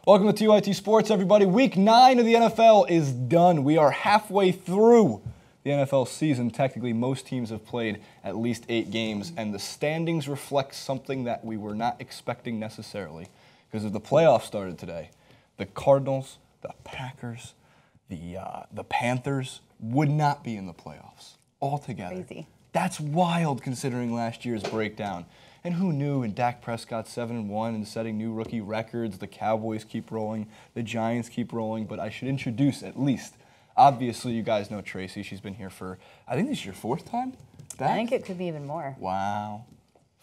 Welcome to TYT Sports, everybody. Week 9 of the NFL is done. We are halfway through the NFL season. Technically, most teams have played at least 8 games, and the standings reflect something that we were not expecting necessarily. Because if the playoffs started today, the Cardinals, the Packers, the Panthers would not be in the playoffs altogether. Crazy. That's wild considering last year's breakdown. And who knew? And Dak Prescott 7-1 and setting new rookie records. The Cowboys keep rolling. The Giants keep rolling. But I should introduce at least, obviously you guys know Tracy. She's been here for, I think this is your 4th time back? I think it could be even more. Wow.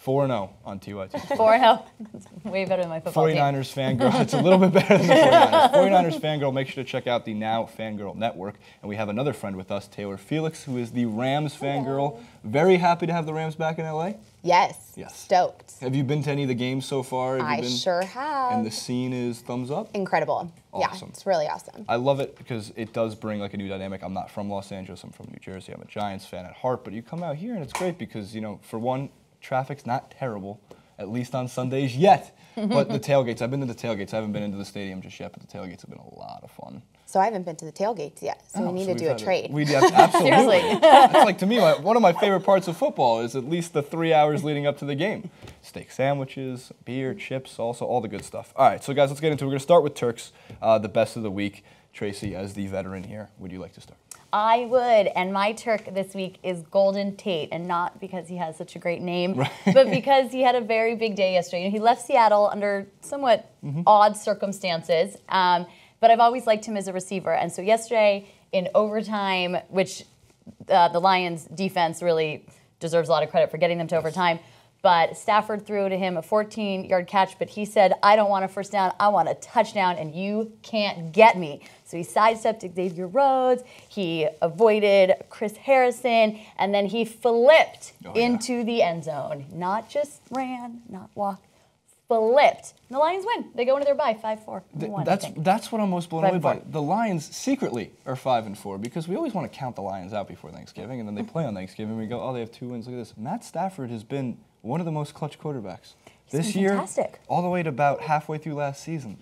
4-0 on TYT. 4-0. That's way better than my football 49ers fangirl. It's a little bit better than the 49ers. 49ers fangirl. Make sure to check out the Now Fangirl Network. And we have another friend with us, Taylor Felix, who is the Rams fangirl. Very happy to have the Rams back in LA. Yes. Stoked. Have you been to any of the games so far? I sure have. And the scene is thumbs up? Incredible. Awesome. Yeah, it's really awesome. I love it because it does bring like a new dynamic. I'm not from Los Angeles. I'm from New Jersey. I'm a Giants fan at heart. But you come out here and it's great because, you know, for one, traffic's not terrible, at least on Sundays yet. But the tailgates, I've been to the tailgates. I haven't been into the stadium just yet, but the tailgates have been a lot of fun. So I haven't been to the tailgates yet, so we need to do a trade. We absolutely. That's like, to me, one of my favorite parts of football is at least the 3 hours leading up to the game. Steak sandwiches, beer, chips, salsa, all the good stuff. All right, so guys, let's get into it. We're going to start with Turks, the best of the week. Tracy, as the veteran here, would you like to start? I would, and my Turk this week is Golden Tate, and not because he has such a great name, but because he had a very big day yesterday. You know, he left Seattle under somewhat odd circumstances, but I've always liked him as a receiver. And so yesterday in overtime, which the Lions defense really deserves a lot of credit for getting them to overtime, but Stafford threw to him a 14-yard catch, but he said, I don't want a first down, I want a touchdown, and you can't get me. So he sidestepped Xavier Rhodes, he avoided Chris Harrison, and then he flipped into the end zone. Not just ran, not walked, flipped. And the Lions win. They go into their bye, 5-4. That's what I'm most blown away by. The Lions secretly are 5-4 because we always want to count the Lions out before Thanksgiving, and then they play on Thanksgiving, and we go, oh, they have 2 wins. Look at this. Matt Stafford has been one of the most clutch quarterbacks this year, fantastic. All the way to about halfway through last season.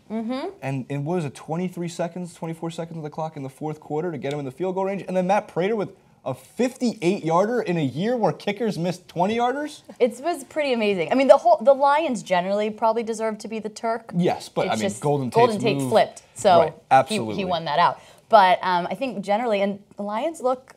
And what was it, 24 seconds of the clock in the 4th quarter to get him in the field goal range? And then Matt Prater with a 58-yarder in a year where kickers missed 20-yarders? It was pretty amazing. I mean, the Lions generally probably deserve to be the Turk. Yes, but I mean, Golden Tate flipped, so absolutely. He won that out. But I think generally, and the Lions look,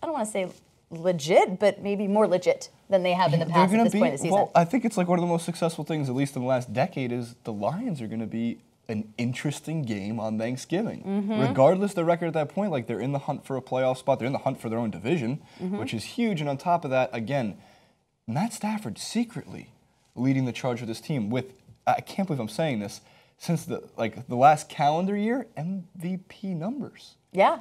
I don't want to say legit, but maybe more legit than they have in the past at this point in the season. Well, I think it's like one of the most successful things, at least in the last decade, is the Lions are going to be an interesting game on Thanksgiving. Regardless of their record at that point, like they're in the hunt for a playoff spot, they're in the hunt for their own division, which is huge. And on top of that, again, Matt Stafford secretly leading the charge with this team with, I can't believe I'm saying this, since the last calendar year, MVP numbers. Yeah.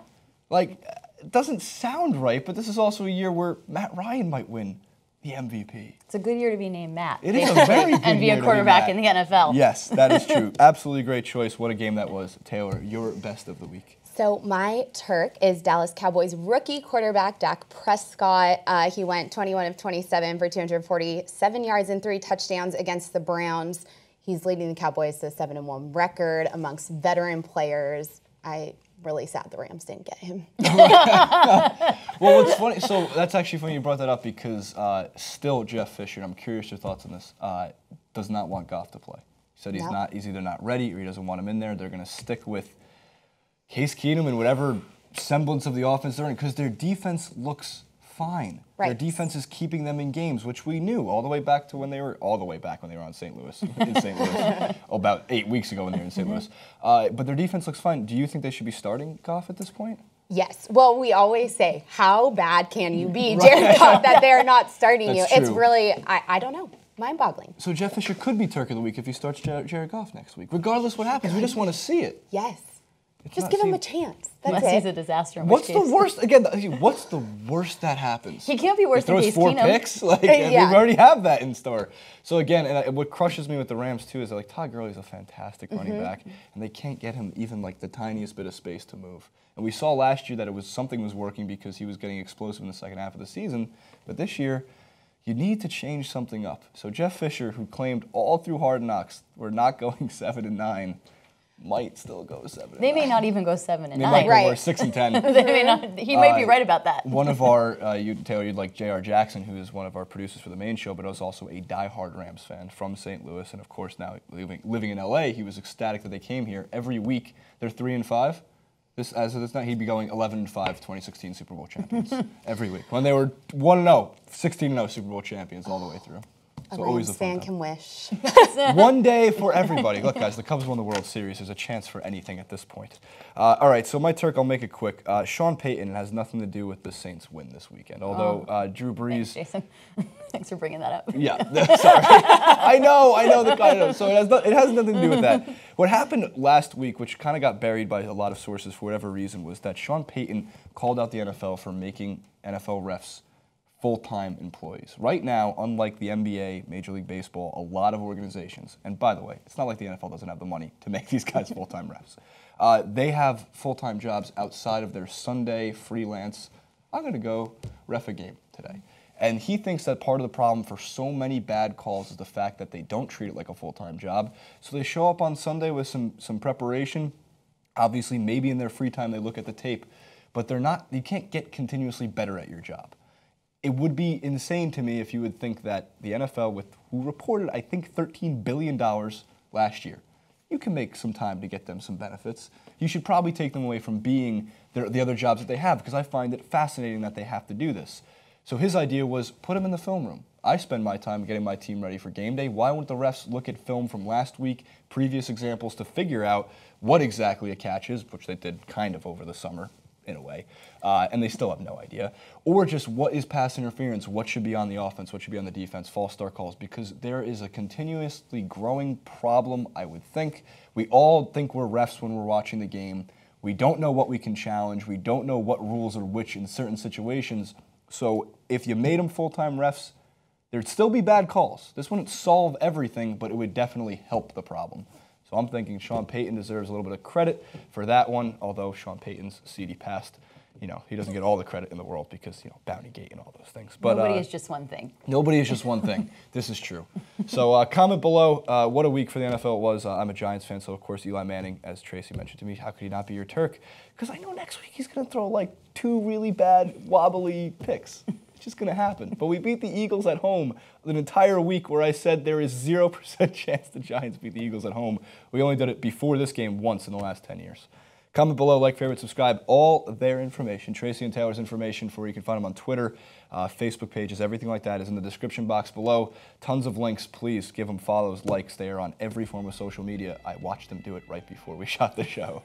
Like, it doesn't sound right, but this is also a year where Matt Ryan might win the MVP. It's a good year to be named Matt. It is a very good and be year a quarterback in the NFL. Yes, that is true. Absolutely great choice. What a game that was. Taylor, your best of the week. So my Turk is Dallas Cowboys rookie quarterback Dak Prescott. He went 21 of 27 for 247 yards and 3 touchdowns against the Browns. He's leading the Cowboys to a 7-1 record amongst veteran players. Really sad the Rams didn't get him. Well, what's funny, so that's actually funny you brought that up because still Jeff Fisher, and I'm curious your thoughts on this, does not want Goff to play. He said he's either not ready or he doesn't want him in there. They're going to stick with Case Keenum and whatever semblance of the offense they're in because their defense looks fine. Their defense is keeping them in games, which we knew all the way back when they were on St. Louis, in St. Louis, about 8 weeks ago when they were in St. Louis. But their defense looks fine. Do you think they should be starting Goff at this point? Yes. Well, we always say, how bad can you be, Jared Goff, that they're not starting you? True. It's really, I don't know, mind-boggling. So Jeff Fisher could be Turk of the Week if he starts Jared Goff next week. Regardless what happens, we just want to see it. Yes. Just give him a chance. That's Unless he's a disaster. What's the worst? Again, what's the worst that happens? He can't be worse than Case Keenum. He throws 4 picks. Like we already have that in store. So again, and what crushes me with the Rams too is like Todd Gurley's a fantastic running back, and they can't get him even like the tiniest bit of space to move. And we saw last year that something was working because he was getting explosive in the second half of the season. But this year, you need to change something up. So Jeff Fisher, who claimed all through Hard Knocks we're not going 7-9. might still go 7-9. They may not even go 7-9. They might go Right. more 6-10. They may not. He might be right about that. One of our, Taylor, you'd like J.R. Jackson, who is one of our producers for the main show, but was also a diehard Rams fan from St. Louis, and of course now living in L.A., he was ecstatic that they came here. Every week, they're 3-5. As of this night, he'd be going 11-5, 2016 Super Bowl champions every week. When they were 1-0, 16-0 Super Bowl champions all the way through. So A always Rams a fun fan time. can wish. One day for everybody. Look, guys, the Cubs won the World Series. There's a chance for anything at this point. All right, so my Turk, I'll make it quick. Sean Payton has nothing to do with the Saints' win this weekend. Although Drew Brees... Thanks, Jason. Thanks for bringing that up. Yeah, sorry. I know. So it has nothing to do with that. What happened last week, which kind of got buried by a lot of sources for whatever reason, was that Sean Payton called out the NFL for making NFL refs full-time employees. Right now, unlike the NBA, Major League Baseball, a lot of organizations, and by the way, it's not like the NFL doesn't have the money to make these guys full-time refs. They have full-time jobs outside of their Sunday freelance, I'm going to go ref a game today. And he thinks that part of the problem for so many bad calls is the fact that they don't treat it like a full-time job. So they show up on Sunday with some preparation. Obviously, maybe in their free time they look at the tape, but you can't get continuously better at your job. It would be insane to me if you would think that the NFL, who reported, I think, $13 billion last year, you can make some time to get them some benefits. You should probably take them away from being the other jobs that they have, because I find it fascinating that they have to do this. So his idea was put them in the film room. I spend my time getting my team ready for game day. Why won't the refs look at film from last week, previous examples, to figure out what exactly a catch is, which they did kind of over the summer, in a way, and they still have no idea, or just what is pass interference, what should be on the offense, what should be on the defense, false start calls, because there is a continuously growing problem, I would think. We all think we're refs when we're watching the game. We don't know what we can challenge. We don't know what rules are which in certain situations. So if you made them full-time refs, there'd still be bad calls. This wouldn't solve everything, but it would definitely help the problem. So I'm thinking Sean Payton deserves a little bit of credit for that one, although Sean Payton's seedy past, he doesn't get all the credit in the world because, Bounty Gate and all those things. But nobody is just one thing. Nobody is just one thing. This is true. So comment below what a week for the NFL it was. I'm a Giants fan, so of course Eli Manning, as Tracy mentioned to me, how could he not be your Turk? Because I know next week he's going to throw like 2 really bad wobbly picks. It's just going to happen. But we beat the Eagles at home an entire week where I said there is 0% chance the Giants beat the Eagles at home. We only did it before this game once in the last 10 years. Comment below, like, favorite, subscribe. All their information, Tracy and Taylor's information, for where you can find them on Twitter, Facebook pages, everything like that is in the description box below. Tons of links. Please give them follows, likes. They are on every form of social media. I watched them do it right before we shot the show.